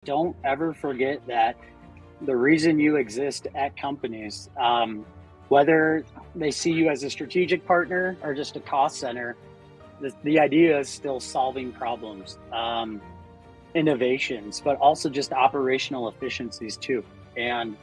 Don't ever forget that the reason you exist at companies, whether they see you as a strategic partner or just a cost center, the idea is still solving problems, innovations, but also just operational efficiencies too. And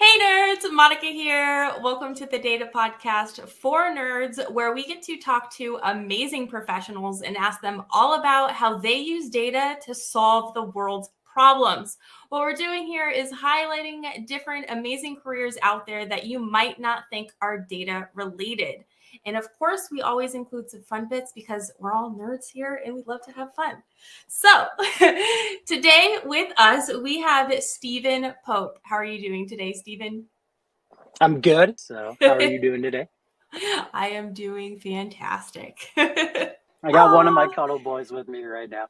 Hey nerds, Monica here. Welcome to the Data Podcast for Nerds, where we get to talk to amazing professionals and ask them all about how they use data to solve the world's problems. What we're doing here is highlighting different amazing careers out there that you might not think are data related. And of course, we always include some fun bits because we're all nerds here and we love to have fun. So today with us, we have Stephen Pope. How are you doing today, Stephen? I'm good. So how are you doing today? I am doing fantastic. I got one of my cuddle boys with me right now.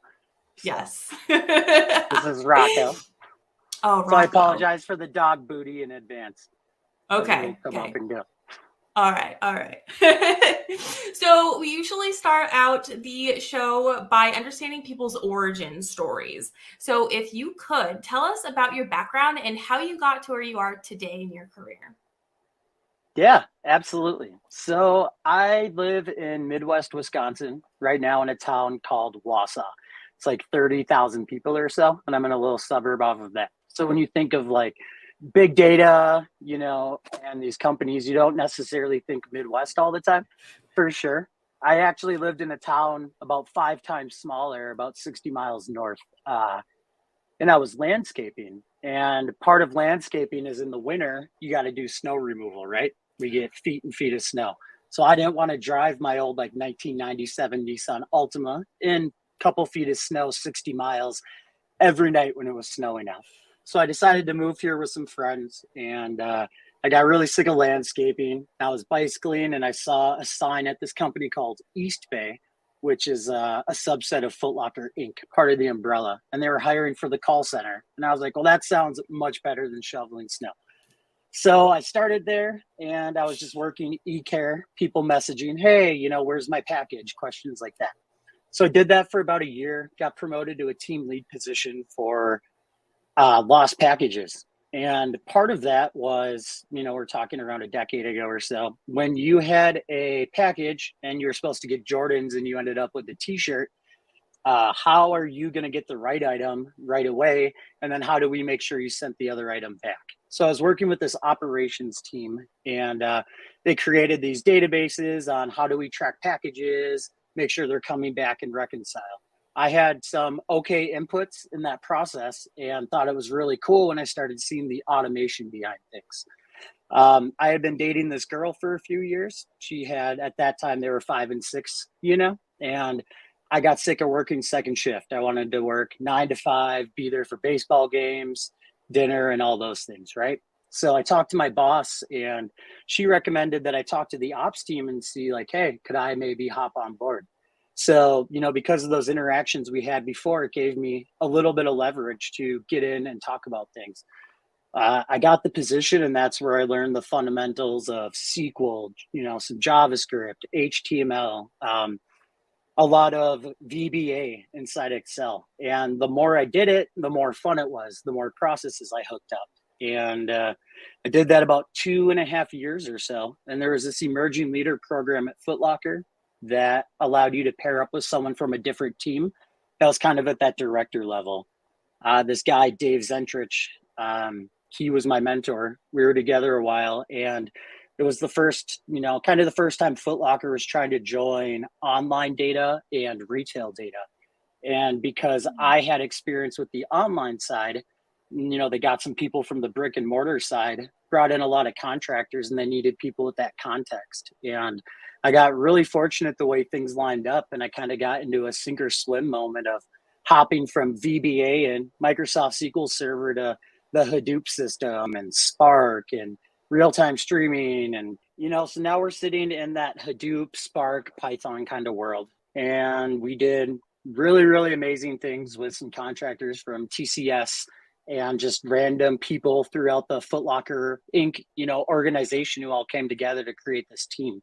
So, yes. This is Rocco. Oh, Rocco. So I apologize for the dog booty in advance. Okay. Come up and go. All right. So we usually start out the show by understanding people's origin stories. So if you could tell us about your background and how you got to where you are today in your career. Yeah, absolutely. So I live in Midwest Wisconsin right now in a town called Wausau. It's like 30,000 people or so, and I'm in a little suburb off of that. So when you think of like big data, and these companies, you don't necessarily think Midwest all the time, for sure. I actually lived in a town about 5 times smaller, about 60 miles north, and I was landscaping. And part of landscaping is in the winter, you got to do snow removal, right? We get feet and feet of snow. So I didn't want to drive my old 1997 Nissan Altima in a couple feet of snow, 60 miles every night when it was snowing out. So I decided to move here with some friends, and I got really sick of landscaping. I was bicycling and I saw a sign at this company called East Bay, which is a subset of Foot Locker Inc., part of the umbrella. And they were hiring for the call center. And I was like, well, that sounds much better than shoveling snow. So I started there and I was just working e-care, people messaging, hey, where's my package? Questions like that. So I did that for about a year, got promoted to a team lead position for lost packages. And part of that was, we're talking around a decade ago or so, when you had a package and you were supposed to get Jordans and you ended up with a t-shirt, how are you going to get the right item right away? And then how do we make sure you sent the other item back? So I was working with this operations team, and they created these databases on how do we track packages, make sure they're coming back and reconcile. I had some okay inputs in that process and thought it was really cool when I started seeing the automation behind things. I had been dating this girl for a few years. She had, at that time, they were 5 and 6, and I got sick of working second shift. I wanted to work 9 to 5, be there for baseball games, dinner, and all those things, right? So I talked to my boss, and she recommended that I talk to the ops team and see like, hey, could I maybe hop on board? So, because of those interactions we had before, it gave me a little bit of leverage to get in and talk about things. I got the position, and that's where I learned the fundamentals of SQL, some JavaScript, HTML, a lot of VBA inside Excel. And the more I did it, the more fun it was, the more processes I hooked up. And I did that about 2.5 years or so. And there was this emerging leader program at Foot Locker that allowed you to pair up with someone from a different team. That was kind of at that director level. This guy, Dave Zentrich, he was my mentor. We were together a while, and it was the first, kind of the first time Foot Locker was trying to join online data and retail data. And because I had experience with the online side, they got some people from the brick and mortar side, brought in a lot of contractors, and they needed people with that context. And I got really fortunate the way things lined up, and I kind of got into a sink or swim moment of hopping from VBA and Microsoft SQL Server to the Hadoop system and Spark and real-time streaming. And, so now we're sitting in that Hadoop, Spark, Python kind of world. And we did really, really amazing things with some contractors from TCS and just random people throughout the Foot Locker Inc. Organization who all came together to create this team.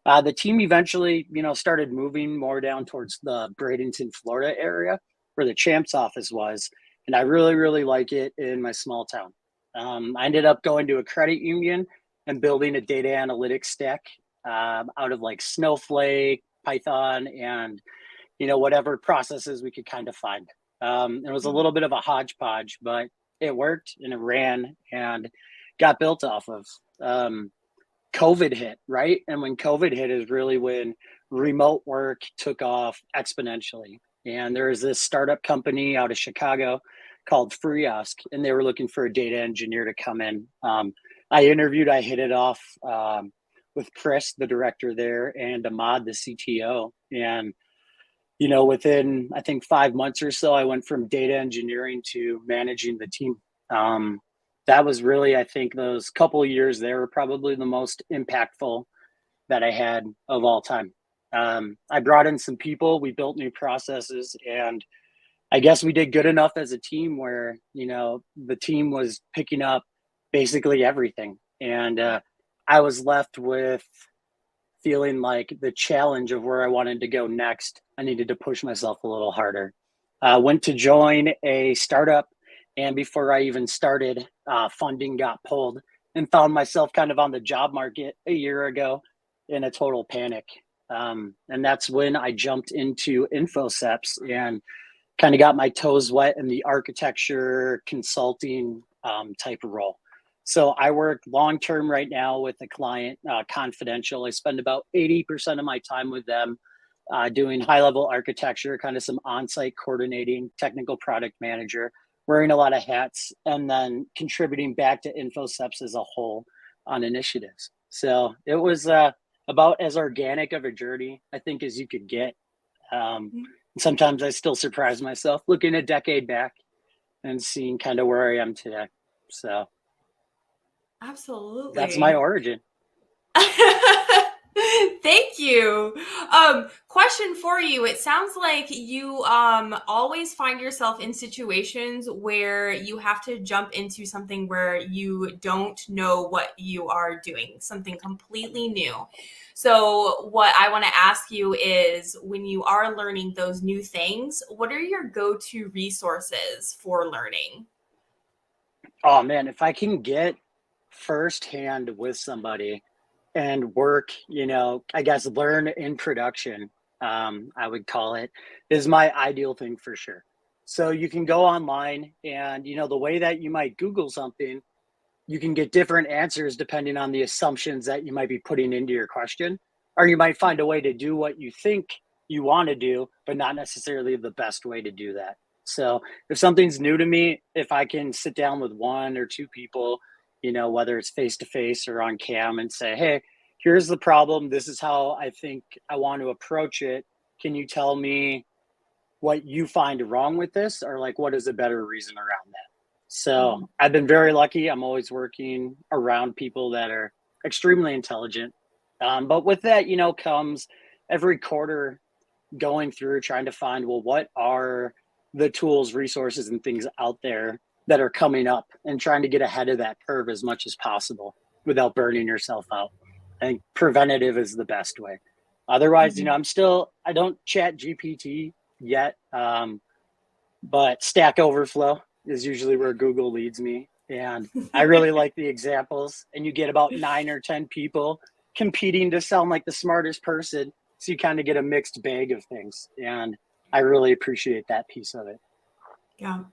The team eventually, started moving more down towards the Bradenton, Florida area where the Champs office was. And I really, really like it in my small town. I ended up going to a credit union and building a data analytics stack out of like Snowflake, Python, and, whatever processes we could kind of find. It was a little bit of a hodgepodge, but it worked and it ran and got built off of. COVID hit, right? And when COVID hit is really when remote work took off exponentially. And there was this startup company out of Chicago called Freeosk, and they were looking for a data engineer to come in. I hit it off with Chris, the director there, and Ahmad, the CTO. And, within, I think, 5 months or so, I went from data engineering to managing the team. That was really, I think, those couple of years there were probably the most impactful that I had of all time. I brought in some people, we built new processes, and I guess we did good enough as a team where, the team was picking up basically everything. And I was left with feeling like the challenge of where I wanted to go next, I needed to push myself a little harder. Went to join a startup. And before I even started, funding got pulled and found myself kind of on the job market a year ago in a total panic. And that's when I jumped into InfoSeps and kind of got my toes wet in the architecture consulting type of role. So I work long-term right now with a client, confidential. I spend about 80% of my time with them doing high-level architecture, kind of some on-site coordinating, technical product manager, wearing a lot of hats, and then contributing back to InfoSeps as a whole on initiatives. So it was about as organic of a journey, I think, as you could get. Sometimes I still surprise myself looking a decade back and seeing kind of where I am today. So absolutely, that's my origin. Thank you. Question for you. It sounds like you always find yourself in situations where you have to jump into something where you don't know what you are doing, something completely new. So what I want to ask you is, when you are learning those new things, what are your go-to resources for learning? Oh man, if I can get firsthand with somebody and work, I guess learn in production, I would call it, is my ideal thing for sure. So you can go online and, the way that you might Google something, you can get different answers depending on the assumptions that you might be putting into your question, or you might find a way to do what you think you want to do, but not necessarily the best way to do that. So if something's new to me, if I can sit down with one or two people, whether it's face to face or on cam, and say, hey, here's the problem. This is how I think I want to approach it. Can you tell me what you find wrong with this? Or like, what is a better reason around that? So I've been very lucky. I'm always working around people that are extremely intelligent. But with that, comes every quarter going through trying to find, well, what are the tools, resources, and things out there that are coming up, and trying to get ahead of that curve as much as possible without burning yourself out. I think preventative is the best way. Otherwise, I don't chat GPT yet, but Stack Overflow is usually where Google leads me. And I really like the examples, and you get about 9 or 10 people competing to sound like the smartest person. So you kind of get a mixed bag of things. And I really appreciate that piece of it. Yeah.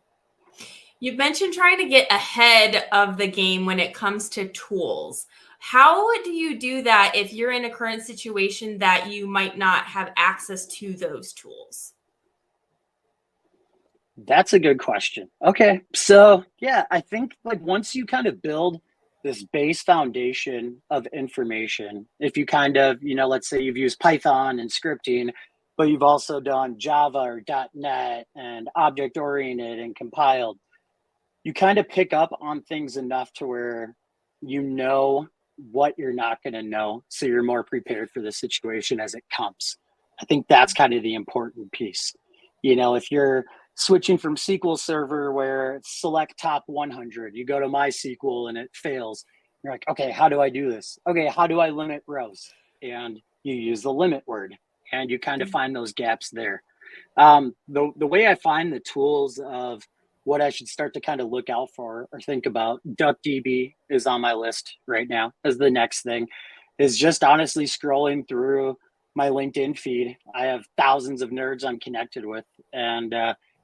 You mentioned trying to get ahead of the game when it comes to tools. How do you do that if you're in a current situation that you might not have access to those tools? That's a good question. Okay. So yeah, I think like once you kind of build this base foundation of information, if you kind of, let's say you've used Python and scripting, but you've also done Java or .NET and object oriented and compiled, you kind of pick up on things enough to where you know what you're not going to know. So you're more prepared for the situation as it comes. I think that's kind of the important piece. If you're switching from SQL Server where it's select top 100. You go to MySQL and it fails. You're like, okay, how do I do this? Okay, how do I limit rows? And you use the limit word, and you kind of find those gaps there. The way I find the tools of what I should start to kind of look out for or think about, DuckDB is on my list right now as the next thing, is just honestly scrolling through my LinkedIn feed. I have thousands of nerds I'm connected with, and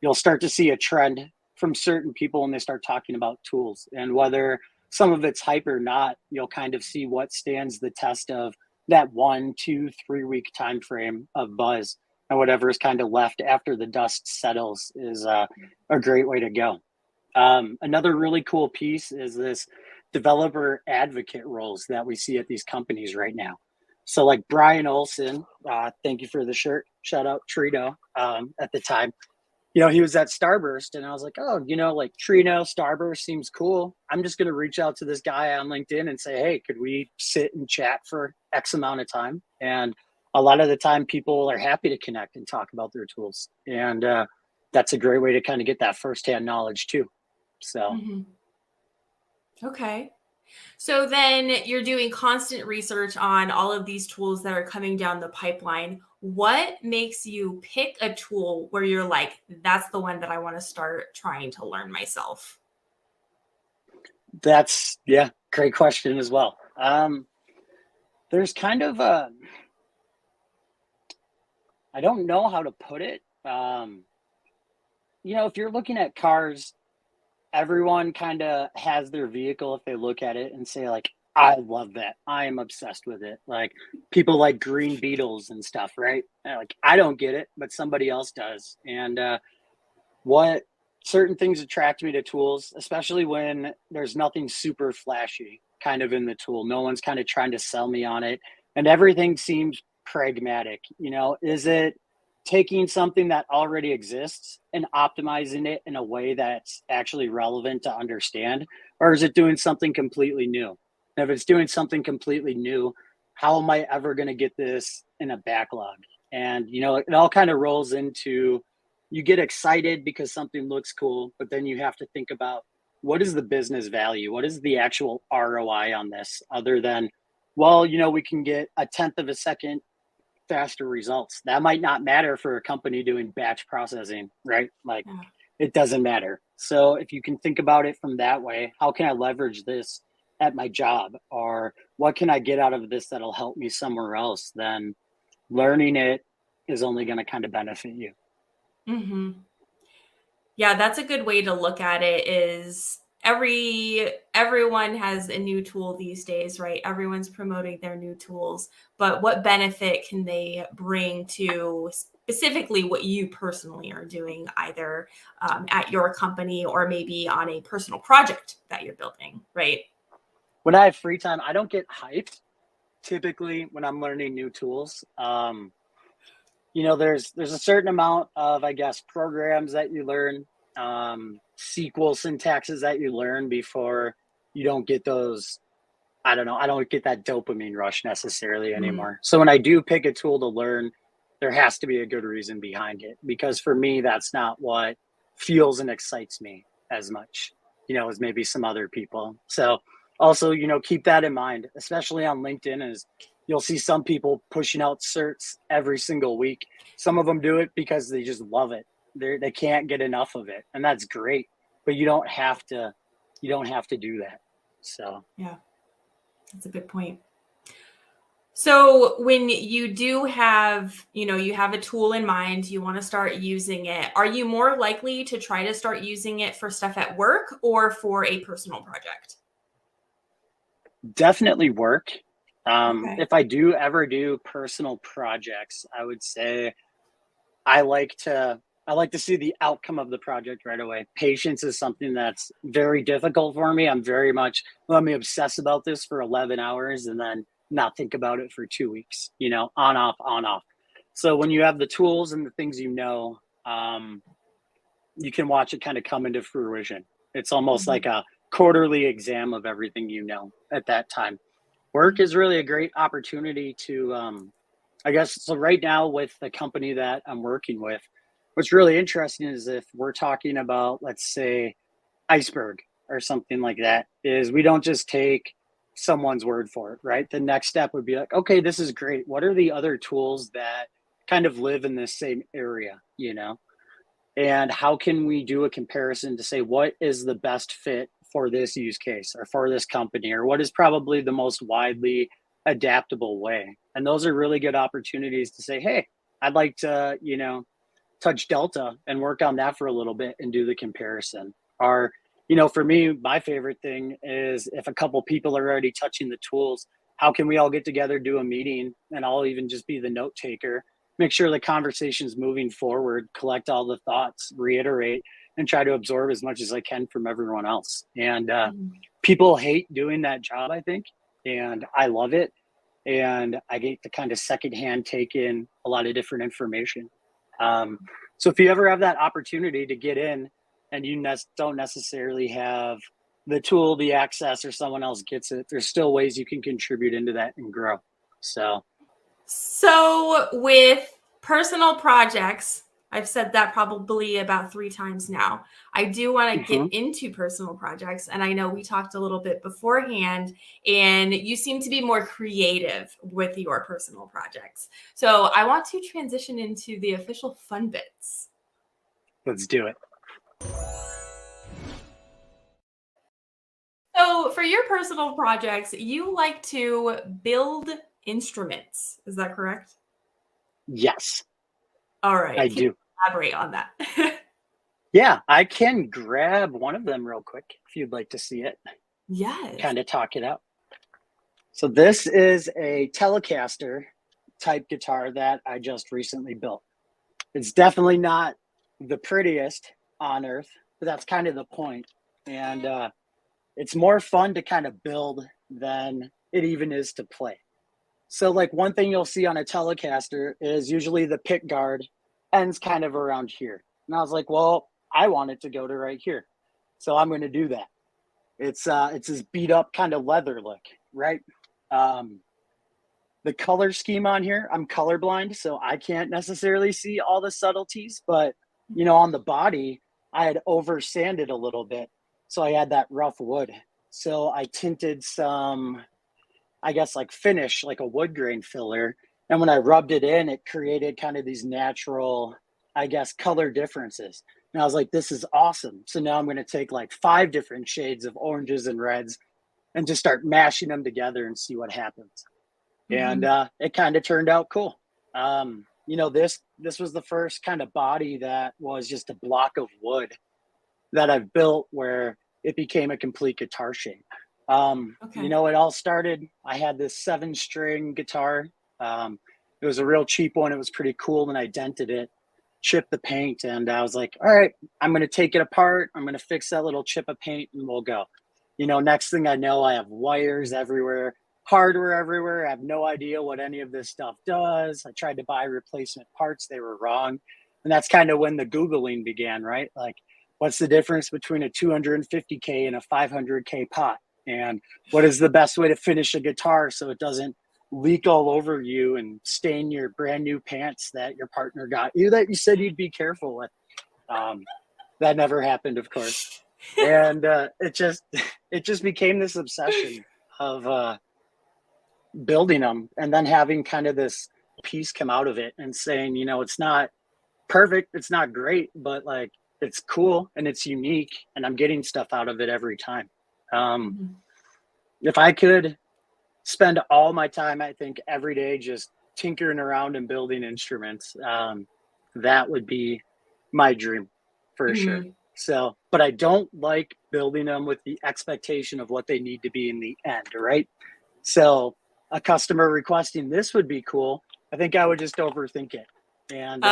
you'll start to see a trend from certain people when they start talking about tools, and whether some of it's hype or not, you'll kind of see what stands the test of that 1, 2, 3 week time frame of buzz, and whatever is kind of left after the dust settles is a great way to go. Another really cool piece is this developer advocate roles that we see at these companies right now. So like Brian Olson, thank you for the shirt, shout out Trino, at the time, he was at Starburst, and I was like, oh, like Trino, Starburst seems cool. I'm just going to reach out to this guy on LinkedIn and say, hey, could we sit and chat for X amount of time? And a lot of the time people are happy to connect and talk about their tools. And that's a great way to kind of get that firsthand knowledge too. So. Okay. So then you're doing constant research on all of these tools that are coming down the pipeline. What makes you pick a tool where you're like, that's the one that I want to start trying to learn myself? That's, great question as well. There's kind of I don't know how to put it. If you're looking at cars, everyone kind of has their vehicle if they look at it and say like, I love that. I am obsessed with it. Like people like green beetles and stuff, right? Like I don't get it, but somebody else does. And what certain things attract me to tools, especially when there's nothing super flashy kind of in the tool. No one's kind of trying to sell me on it, and everything seems pragmatic. Is it taking something that already exists and optimizing it in a way that's actually relevant to understand, or is it doing something completely new? And if it's doing something completely new, how am I ever going to get this in a backlog? And, it all kind of rolls into, you get excited because something looks cool, but then you have to think about, what is the business value? What is the actual ROI on this, other than, well, we can get a tenth of a second faster results. That might not matter for a company doing batch processing, right? Like it doesn't matter. So if you can think about it from that way, how can I leverage this at my job, or what can I get out of this that'll help me somewhere else? Then learning it is only going to kind of benefit you. Mm-hmm. Yeah, that's a good way to look at it. Is everyone has a new tool these days, right? Everyone's promoting their new tools, but what benefit can they bring to specifically what you personally are doing, either at your company or maybe on a personal project that you're building, right? When I have free time, I don't get hyped typically when I'm learning new tools. There's a certain amount of, I guess, programs that you learn, SQL syntaxes that you learn before you don't get those. I don't know. I don't get that dopamine rush necessarily anymore. So when I do pick a tool to learn, there has to be a good reason behind it, because for me, that's not what fuels and excites me as much, as maybe some other people. So also, keep that in mind, especially on LinkedIn, is you'll see some people pushing out certs every single week. Some of them do it because they just love it. They can't get enough of it, and that's great. But you don't have to do that. So yeah, that's a good point. So when you do have, you have a tool in mind, you want to start using it, are you more likely to try to start using it for stuff at work or for a personal project? Definitely work. Okay. If I do ever do personal projects, I would say I like to see the outcome of the project right away. Patience is something that's very difficult for me. I'm very much, let me obsess about this for 11 hours and then not think about it for 2 weeks, on, off, on, off. So when you have the tools and the things, you can watch it kind of come into fruition. It's almost like a quarterly exam of everything at that time. Work is really a great opportunity to, I guess, so right now with the company that I'm working with, what's really interesting is if we're talking about, let's say, iceberg or something like that, is we don't just take someone's word for it, right? The next step would be like, okay, this is great. What are the other tools that kind of live in this same area, you know? And how can we do a comparison to say what is the best fit for this use case or for this company, or what is probably the most widely adaptable way? And those are really good opportunities to say, hey, I'd like to, touch Delta and work on that for a little bit and do the comparison. Or, for me, my favorite thing is if a couple people are already touching the tools, how can we all get together, do a meeting, and I'll even just be the note taker, make sure the conversation's moving forward, collect all the thoughts, reiterate, and try to absorb as much as I can from everyone else. And people hate doing that job, I think, and I love it. And I get to kind of secondhand take in a lot of different information. So if you ever have that opportunity to get in and you don't necessarily have the tool, the access, or someone else gets it, there's still ways you can contribute into that and grow. So with personal projects, I've said that probably about 3 times now. I do want to get into personal projects. And I know we talked a little bit beforehand, and you seem to be more creative with your personal projects. So I want to transition into the official fun bits. Let's do it. So for your personal projects, you like to build instruments. Is that correct? Yes. All right. I do. Elaborate on that. Yeah, I can grab one of them real quick if you'd like to see it. Yes. Kind of talk it out. So this is a Telecaster type guitar that I just recently built. It's definitely not the prettiest on earth, but that's kind of the point. And it's more fun to kind of build than it even is to play. So like one thing you'll see on a Telecaster is usually the pick guard ends kind of around here. And I was like, well, I want it to go to right here. So I'm going to do that. It's this beat up kind of leather look, right? The color scheme on here, I'm colorblind, so I can't necessarily see all the subtleties, but on the body, I had over sanded a little bit. So I had that rough wood. So I tinted some, I guess, like finish, like a wood grain filler. And when I rubbed it in, it created kind of these natural, I guess, color differences. And I was like, this is awesome. So now I'm going to take like 5 different shades of oranges and reds and just start mashing them together and see what happens. And it kind of turned out cool. This was the first kind of body that was just a block of wood that I've built where it became a complete guitar shape. It all started, I had this 7-string guitar. It was a real cheap one. It was pretty cool. And I dented it, chipped the paint. And I was like, all right, I'm going to take it apart. I'm going to fix that little chip of paint and we'll go. Next thing I know, I have wires everywhere, hardware everywhere. I have no idea what any of this stuff does. I tried to buy replacement parts. They were wrong. And that's kind of when the Googling began, right? Like, what's the difference between a 250K and a 500K pot? And what is the best way to finish a guitar so it doesn't leak all over you and stain your brand new pants that your partner got you that you said you'd be careful with? That never happened, of course. And it just became this obsession of building them and then having kind of this piece come out of it and saying, it's not perfect, it's not great, but like it's cool and it's unique and I'm getting stuff out of it every time. If I could spend all my time, I think every day just tinkering around and building instruments, that would be my dream for sure. So, but I don't like building them with the expectation of what they need to be in the end, right? So a customer requesting this would be cool. I think I would just overthink it. And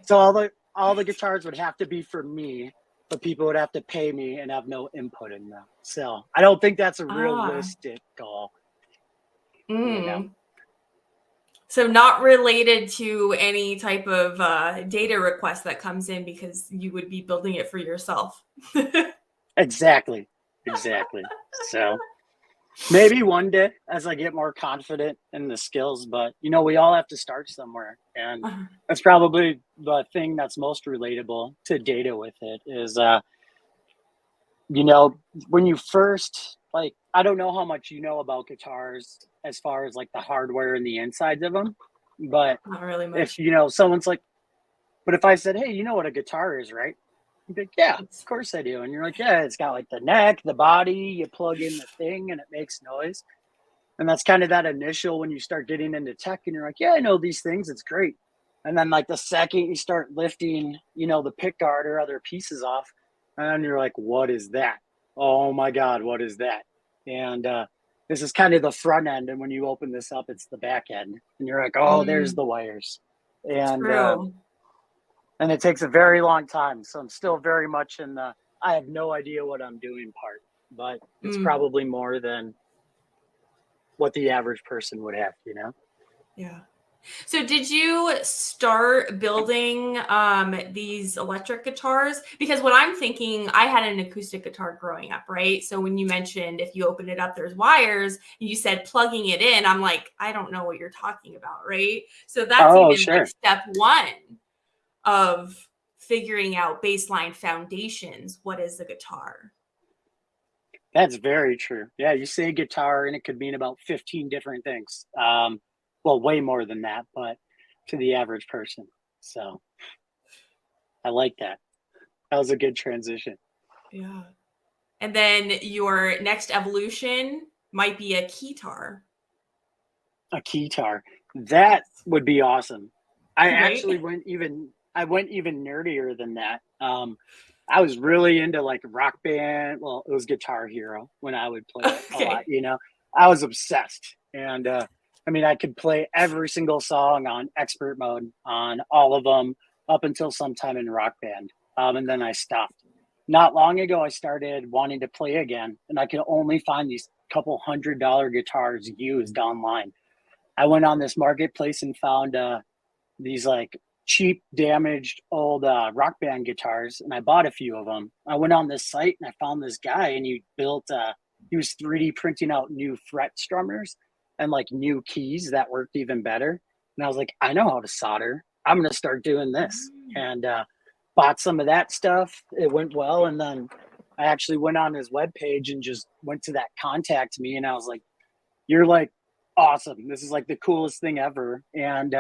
so all the guitars would have to be for me, but people would have to pay me and have no input in them. So I don't think that's a realistic goal. So not related to any type of data request that comes in because you would be building it for yourself. Exactly. So Maybe one day as I get more confident in the skills, but we all have to start somewhere. And Uh-huh. that's probably the thing that's most relatable to data with it is, when you first, like, I don't know how much you know about guitars as far as like the hardware and the insides of them, but Not really if, much. someone's like, but if I said, hey, you know what a guitar is, right? You'd be like, yeah, It's of course I do. And you're like, yeah, it's got like the neck, the body, you plug in the thing and it makes noise. And that's kind of that initial when you start getting into tech and you're like, yeah, I know these things. It's great. And then like the second you start lifting, the pick guard or other pieces off, and you're like, what is that? Oh my God, what is that? And this is kind of the front end. And when you open this up, it's the back end. And you're like, oh, there's the wires. And true. and it takes a very long time. So I'm still very much in the I have no idea what I'm doing part, but it's Mm, probably more than what the average person would have. yeah. So did you start building these electric guitars? Because what I'm thinking, I had an acoustic guitar growing up, right? So when you mentioned if you open it up, there's wires, you said plugging it in. I'm like, I don't know what you're talking about, right? So that's Oh, even like sure. step one of figuring out baseline foundations. What is a guitar? That's very true. Yeah, you say guitar and it could mean about 15 different things. Well, way more than that, but to the average person. So I like that. That was a good transition. Yeah. And then your next evolution might be a keytar, A keytar. That would be awesome. I actually right? went even nerdier than that. I was really into like rock band. Well, it was Guitar Hero when I would play it a lot. Okay. I was obsessed, and I mean, I could play every single song on expert mode on all of them up until sometime in Rock Band, and then I stopped. Not long ago, I started wanting to play again, and I could only find these couple $100 guitars used online. I went on this marketplace and found these like cheap, damaged old rock band guitars, and I bought a few of them. I went on this site and I found this guy, and he was 3D printing out new fret strummers and like new keys that worked even better. And I was like, I know how to solder. I'm going to start doing this. And bought some of that stuff. It went well. And then I actually went on his webpage and just went to that contact me. And I was like, you're like awesome. This is like the coolest thing ever. And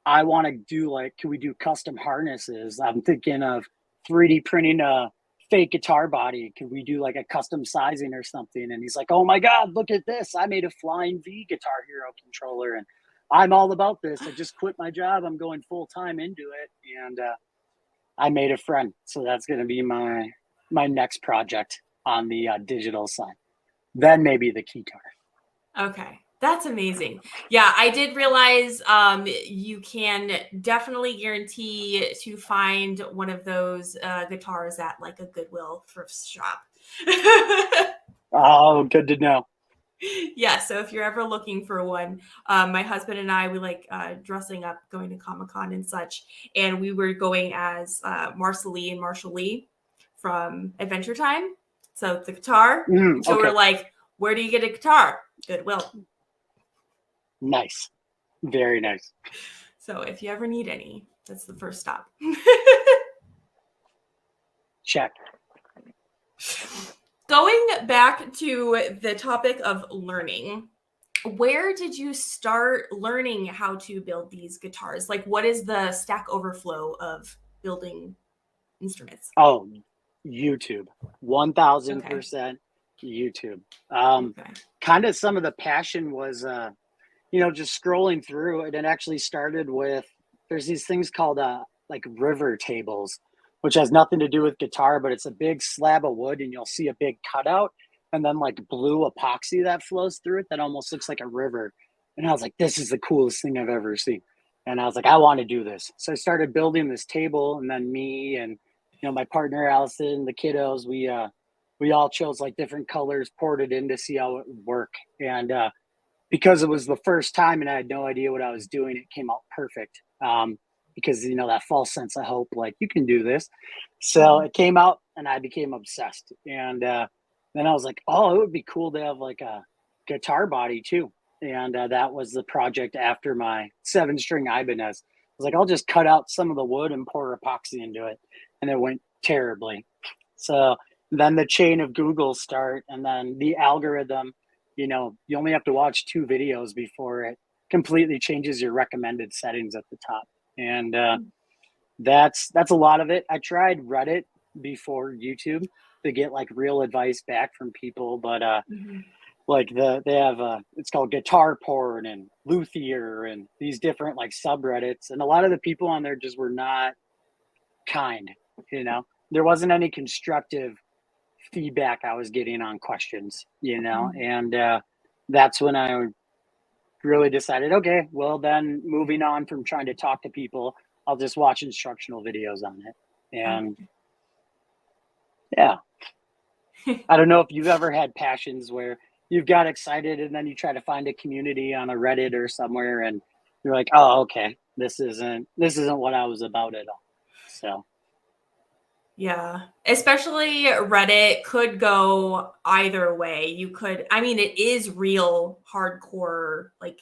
I want to do like, can we do custom harnesses? I'm thinking of 3D printing a fake guitar body. Could we do like a custom sizing or something? And he's like, oh my God, look at this. I made a Flying V Guitar Hero controller and I'm all about this. I just quit my job. I'm going full time into it. And I made a friend. So that's going to be my next project on the digital side. Then maybe the Keytar. Okay. That's amazing. Yeah, I did realize you can definitely guarantee to find one of those guitars at like a Goodwill thrift shop. Oh, good to know. Yeah, so if you're ever looking for one, my husband and I, we like dressing up, going to Comic-Con and such, and we were going as Marcel Lee and Marshall Lee from Adventure Time. So the guitar. So we're Okay. like, where do you get a guitar? Goodwill. Nice. Very nice. So if you ever need any, that's the first stop. Check. Going back to the topic of learning, where did you start learning how to build these guitars? Like, what is the Stack Overflow of building instruments? Oh, YouTube. Okay. 1000% YouTube. Okay. Kind of some of the passion was just scrolling through it. It actually started with there's these things called like river tables, which has nothing to do with guitar, but it's a big slab of wood and you'll see a big cutout and then like blue epoxy that flows through it that almost looks like a river. And I was like, this is the coolest thing I've ever seen. And I was like, I want to do this. So I started building this table, and then me and my partner Allison, the kiddos, we all chose like different colors, poured it in to see how it would work. And because it was the first time and I had no idea what I was doing, it came out perfect. Because that false sense of hope, like you can do this. So Mhm. it came out, and I became obsessed. And Then I was like, oh, it would be cool to have like a guitar body too. And that was the project after my 7-string Ibanez. I was like, I'll just cut out some of the wood and pour epoxy into it. And it went terribly. So then the chain of Google start, and then the algorithm, you only have to watch 2 videos before it completely changes your recommended settings at the top. And that's a lot of it. I tried Reddit before YouTube to get like real advice back from people, but like they have it's called guitar porn and luthier and these different like subreddits, and a lot of the people on there just were not kind. There wasn't any constructive feedback I was getting on questions, and that's when I really decided, okay, well then moving on from trying to talk to people, I'll just watch instructional videos on it. And yeah, I don't know if you've ever had passions where you've got excited and then you try to find a community on a Reddit or somewhere and you're like, oh, okay, this isn't what I was about at all. So yeah, especially Reddit could go either way. It is real hardcore, like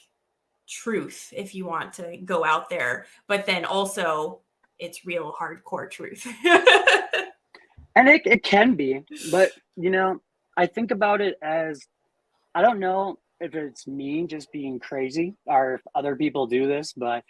truth if you want to go out there, but then also it's real hardcore truth. And it can be, but I think about it as, I don't know if it's me just being crazy or if other people do this, but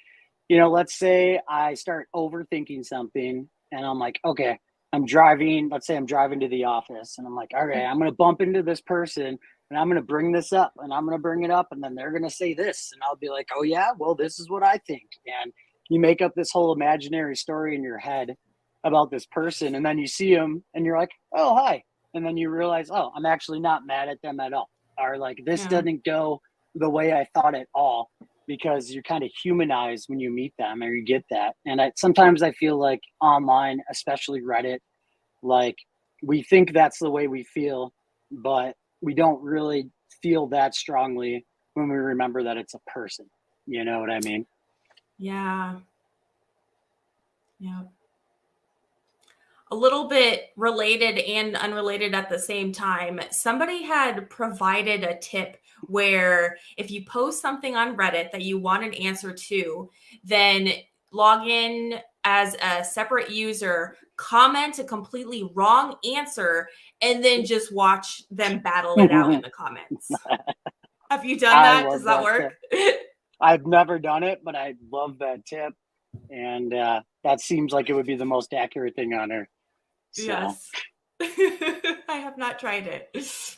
let's say I start overthinking something and I'm like, okay, let's say I'm driving to the office and I'm like, all right, I'm going to bump into this person and I'm going to bring this up and I'm going to bring it up and then they're going to say this. And I'll be like, oh yeah, well, this is what I think. And you make up this whole imaginary story in your head about this person. And then you see them and you're like, oh, hi. And then you realize, oh, I'm actually not mad at them at all. Or like, this doesn't go the way I thought at all, because you're kind of humanized when you meet them or you get that. And sometimes I feel like online, especially Reddit, like we think that's the way we feel, but we don't really feel that strongly when we remember that it's a person. You know what I mean? Yeah. Yeah. A little bit related and unrelated at the same time. Somebody had provided a tip where if you post something on Reddit that you want an answer to, then log in as a separate user, comment a completely wrong answer, and then just watch them battle it out in the comments. Have you done that? Does that work? I've never done it, but I love that tip. And that seems like it would be the most accurate thing on earth. So. Yes. I have not tried it. It's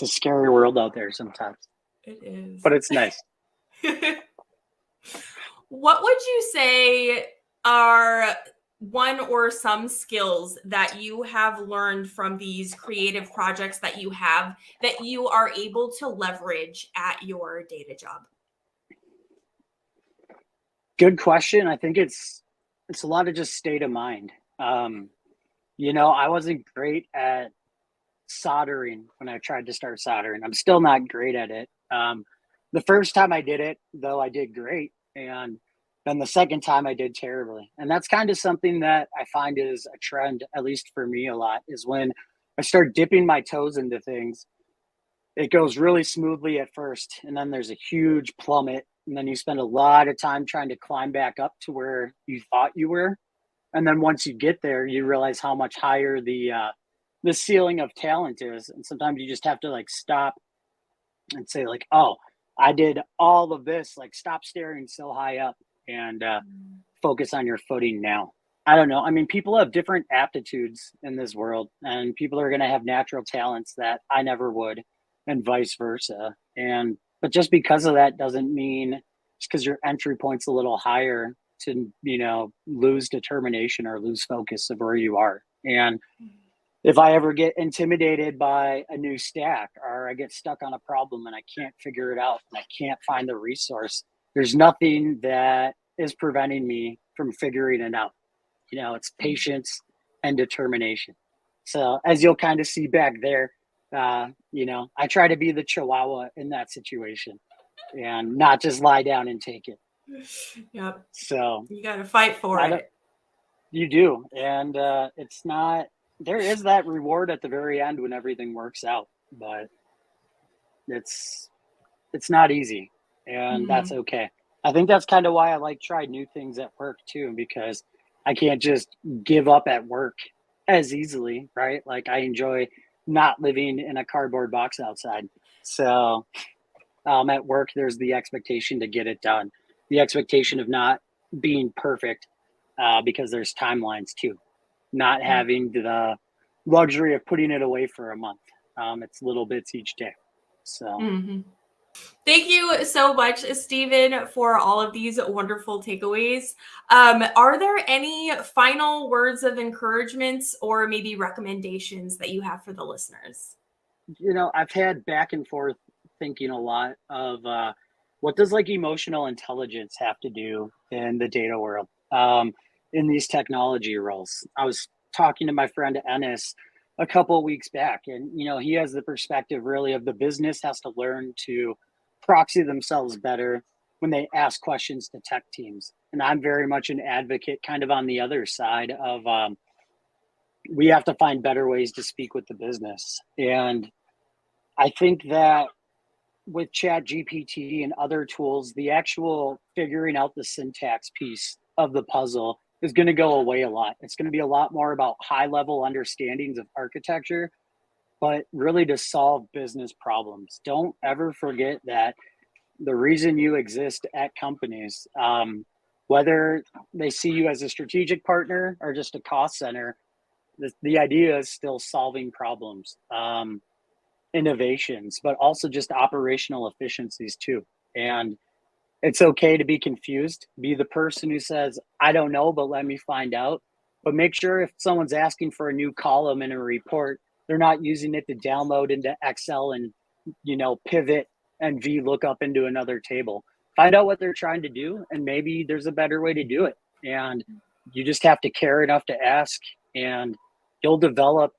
a scary world out there sometimes. It is. But it's nice. What would you say are one or some skills that you have learned from these creative projects that you have that you are able to leverage at your data job? Good question. I think it's a lot of just state of mind. I wasn't great at soldering when I tried to start soldering. I'm still not great at it. The first time I did it, though, I did great. And then the second time I did terribly. And that's kind of something that I find is a trend, at least for me a lot, is when I start dipping my toes into things, it goes really smoothly at first. And then there's a huge plummet. And then you spend a lot of time trying to climb back up to where you thought you were. And then once you get there, you realize how much higher the ceiling of talent is. And sometimes you just have to like stop and say like, oh, I did all of this, like stop staring so high up and focus on your footing now. I don't know. I mean, people have different aptitudes in this world, and people are going to have natural talents that I never would, and vice versa. But just because of that doesn't mean just because your entry point's a little higher to, lose determination or lose focus of where you are. And if I ever get intimidated by a new stack or I get stuck on a problem and I can't figure it out and I can't find the resource, there's nothing that is preventing me from figuring it out. It's patience and determination. So as you'll kind of see back there, I try to be the chihuahua in that situation and not just lie down and take it. Yep. So you got to fight for it. You do. And it's not there is that reward at the very end when everything works out, but it's it's not easy, and that's Mhm. okay. I think that's kind of why I like try new things at work too, because I can't just give up at work as easily, right? Like I enjoy not living in a cardboard box outside. So at work, there's the expectation to get it done, the expectation of not being perfect, because there's timelines too, not having the luxury of putting it away for a month. It's little bits each day. So Mhm. Thank you so much, Stephen, for all of these wonderful takeaways. Are there any final words of encouragement or maybe recommendations that you have for the listeners? I've had back and forth thinking a lot of what does like emotional intelligence have to do in the data world, in these technology roles. I was talking to my friend Ennis a couple of weeks back, and he has the perspective really of the business has to learn to proxy themselves better when they ask questions to tech teams. And I'm very much an advocate, kind of on the other side of we have to find better ways to speak with the business. And I think that with Chat GPT and other tools, the actual figuring out the syntax piece of the puzzle is going to go away a lot. It's going to be a lot more about high level understandings of architecture, but really to solve business problems. Don't ever forget that the reason you exist at companies, whether they see you as a strategic partner or just a cost center, the idea is still solving problems. Innovations, but also just operational efficiencies too. And it's okay to be confused. Be the person who says, I don't know, but let me find out. But make sure if someone's asking for a new column in a report, they're not using it to download into Excel and, pivot and VLOOKUP into another table. Find out what they're trying to do, and maybe there's a better way to do it. And you just have to care enough to ask, and you'll develop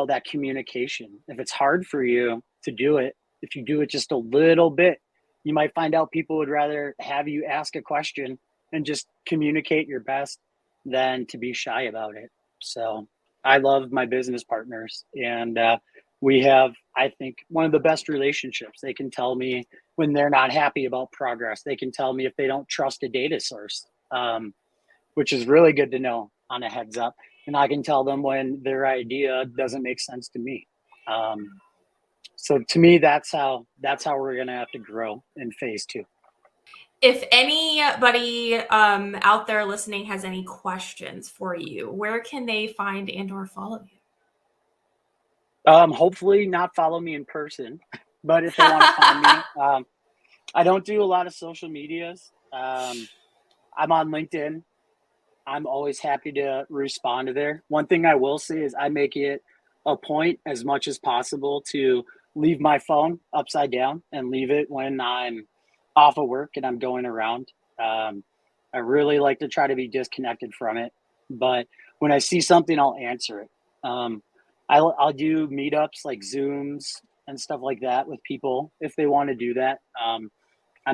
that communication. If it's hard for you to do it, if you do it just a little bit, you might find out people would rather have you ask a question and just communicate your best than to be shy about it. So I love my business partners, and we have, I think, one of the best relationships. They can tell me when they're not happy about progress. They can tell me if they don't trust a data source, which is really good to know on a heads up. And I can tell them when their idea doesn't make sense to me. So to me, that's how we're going to have to grow in phase two. If anybody out there listening has any questions for you, where can they find and or follow you? Hopefully not follow me in person, but if they want to find me, I don't do a lot of social medias. I'm on LinkedIn. I'm always happy to respond to there. One thing I will say is I make it a point as much as possible to leave my phone upside down and leave it when I'm off of work and I'm going around. I really like to try to be disconnected from it, but when I see something, I'll answer it. I'll do meetups like Zooms and stuff like that with people if they want to do that. I'm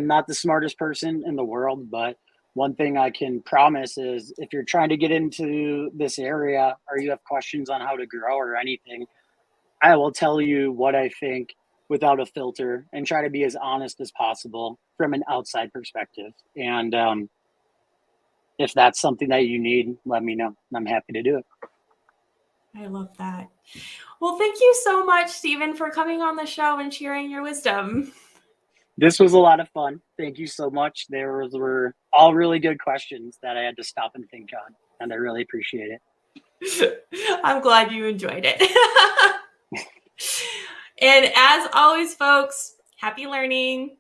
not the smartest person in the world, but one thing I can promise is if you're trying to get into this area or you have questions on how to grow or anything, I will tell you what I think without a filter and try to be as honest as possible from an outside perspective. And if that's something that you need, let me know. I'm happy to do it. I love that. Well, thank you so much, Stephen, for coming on the show and sharing your wisdom. This was a lot of fun. Thank you so much. Were all really good questions that I had to stop and think on, and I really appreciate it. I'm glad you enjoyed it. And as always, folks, happy learning.